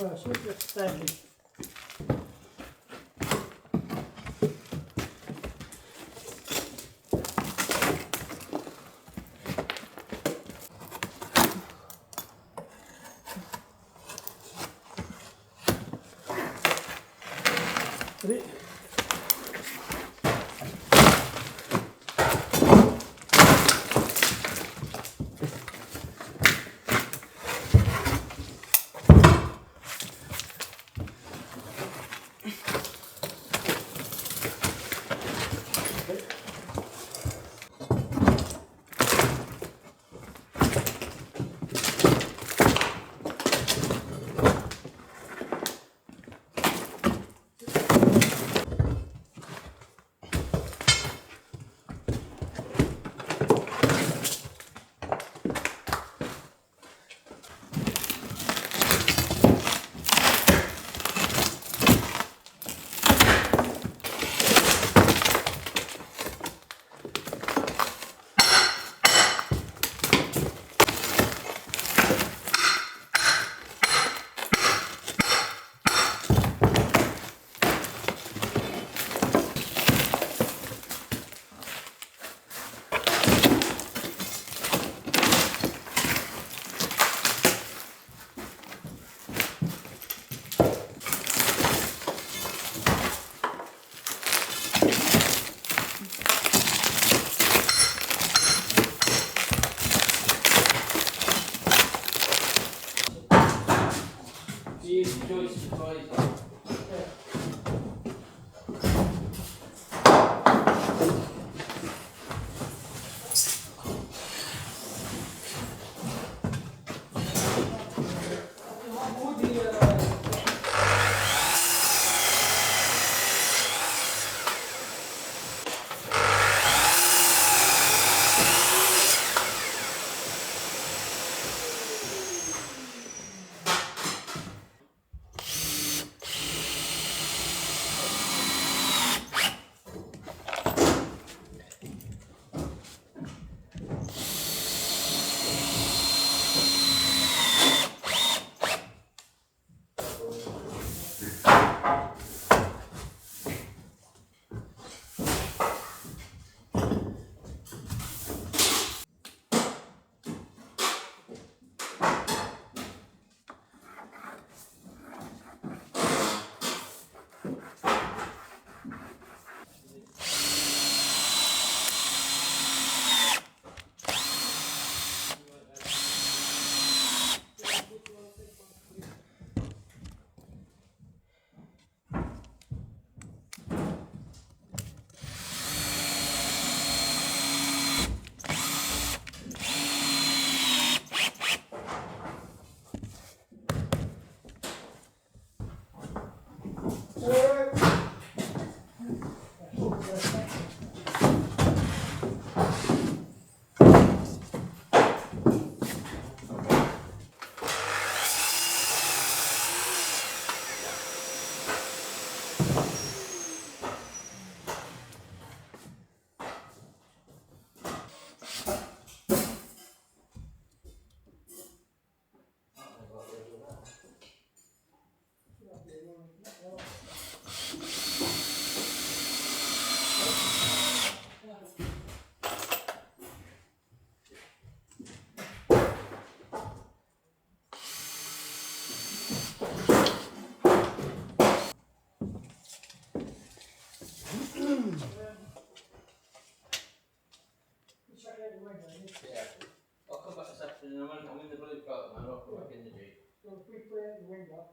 first. Look at standing. Ready? Yeah. I'll come back this afternoon. I'm in the blue coat, man. I'll come back in the Jeep. So if we put it out the window.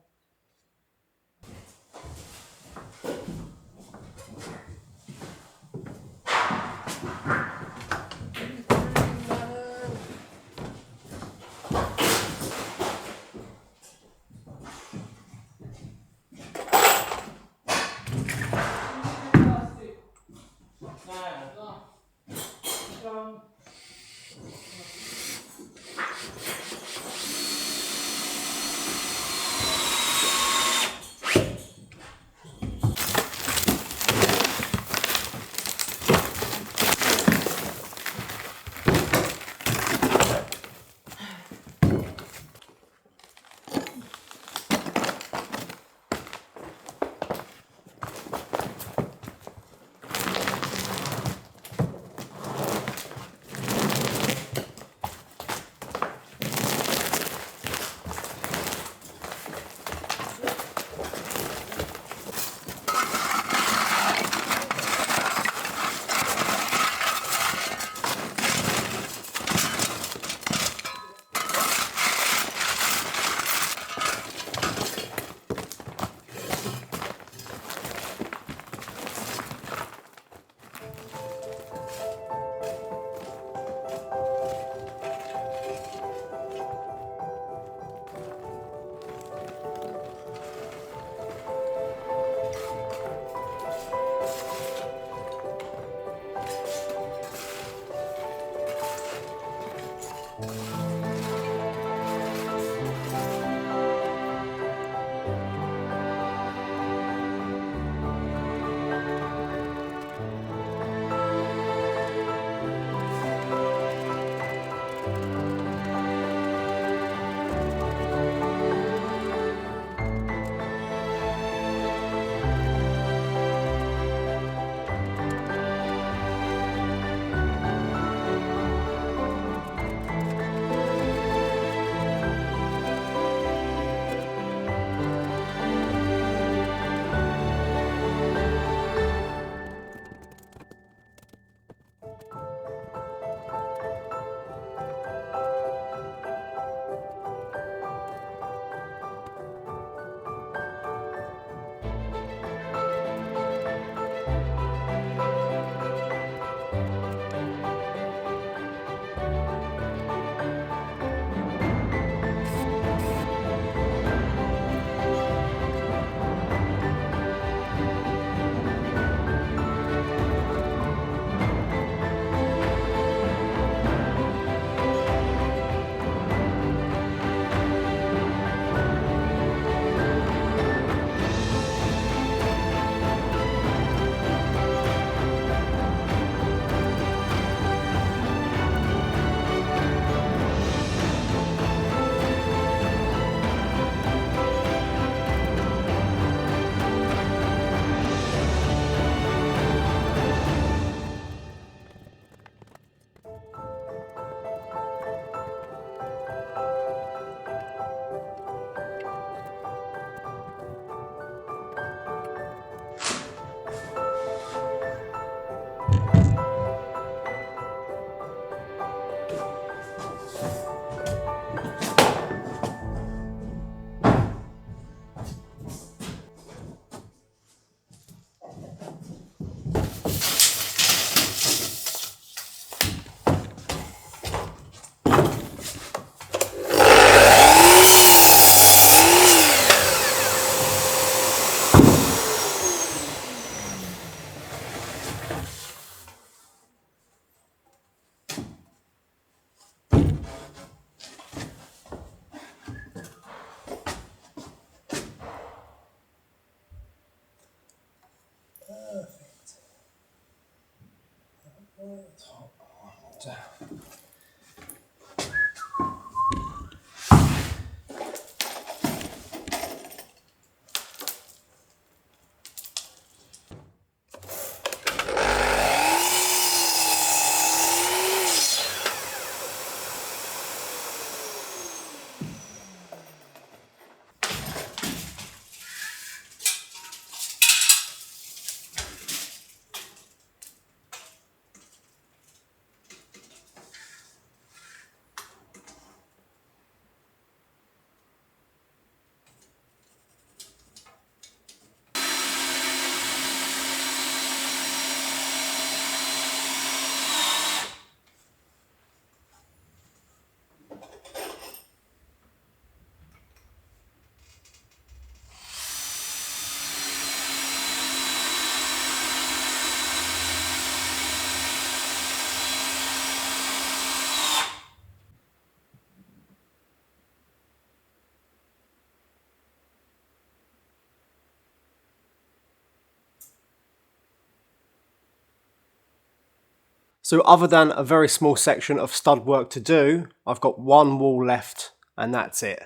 So other than a very small section of stud work to do, I've got one wall left and that's it.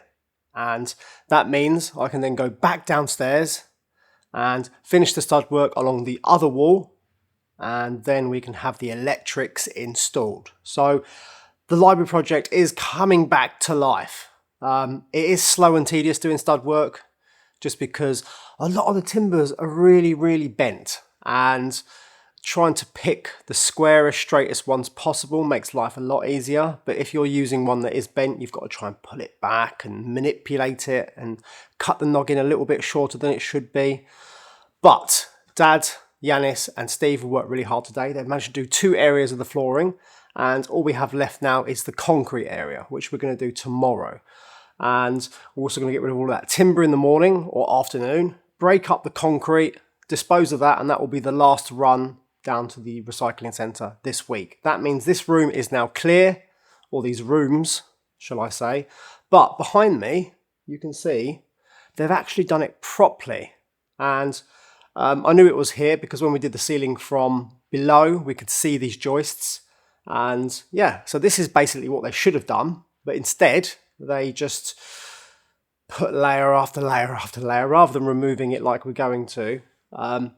And that means I can then go back downstairs and finish the stud work along the other wall, and then we can have the electrics installed. So the library project is coming back to life. It is slow and tedious doing stud work just because a lot of the timbers are really bent, and trying to pick the squarest, straightest ones possible makes life a lot easier. But if you're using one that is bent, you've got to try and pull it back and manipulate it and cut the noggin a little bit shorter than it should be. But Dad, Yanis and Steve have worked really hard today. They've managed to do 2 areas of the flooring, and all we have left now is the concrete area, which we're going to do tomorrow. And we're also going to get rid of all that timber in the morning or afternoon, break up the concrete, dispose of that, and that will be the last run down to the recycling centre this week. That means this room is now clear, or these rooms, shall I say. But behind me, you can see they've actually done it properly. And I knew it was here because when we did the ceiling from below, we could see these joists. And yeah, so this is basically what they should have done. But instead, they just put layer after layer after layer rather than removing it like we're going to.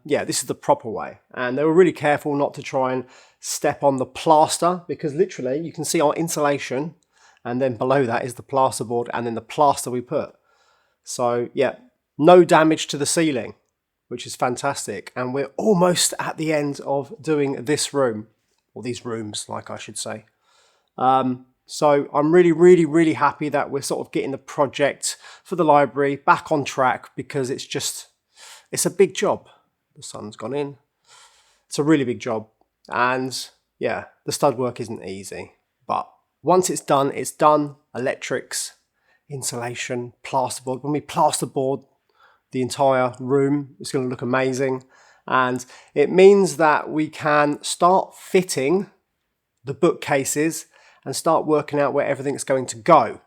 Yeah, this is the proper way. And they were really careful not to try and step on the plaster, because literally you can see our insulation and then below that is the plasterboard and then the plaster we put. So yeah, no damage to the ceiling, which is fantastic. And we're almost at the end of doing this room, or these rooms, like I should say. So I'm really happy that we're sort of getting the project for the library back on track, because it's a big job. The sun's gone in. It's a really big job. And yeah, the stud work isn't easy. But once it's done, it's done. Electrics, insulation, plasterboard. When we plasterboard the entire room, it's going to look amazing. And it means that we can start fitting the bookcases and start working out where everything's going to go.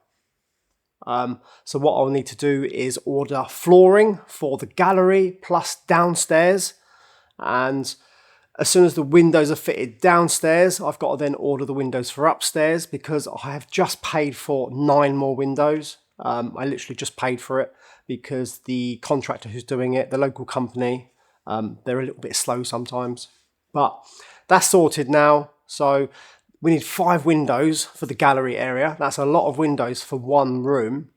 So what I'll need to do is order flooring for the gallery plus downstairs, and as soon as the windows are fitted downstairs, I've got to then order the windows for upstairs, because I have just paid for 9 more windows. I literally just paid for it because the contractor who's doing it, the local company, they're a little bit slow sometimes, but that's sorted now. So we need 5 windows for the gallery area. That's a lot of windows for one room.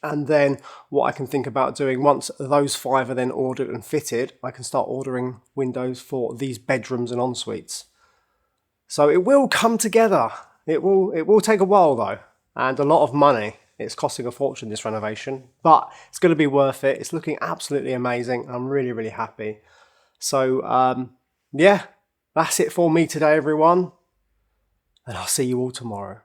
And then what I can think about doing, once those 5 are then ordered and fitted, I can start ordering windows for these bedrooms and en-suites. So it will come together. It will take a while though, and a lot of money. It's costing a fortune, this renovation, but it's going to be worth it. It's looking absolutely amazing. I'm really happy. So yeah, that's it for me today, everyone. And I'll see you all tomorrow.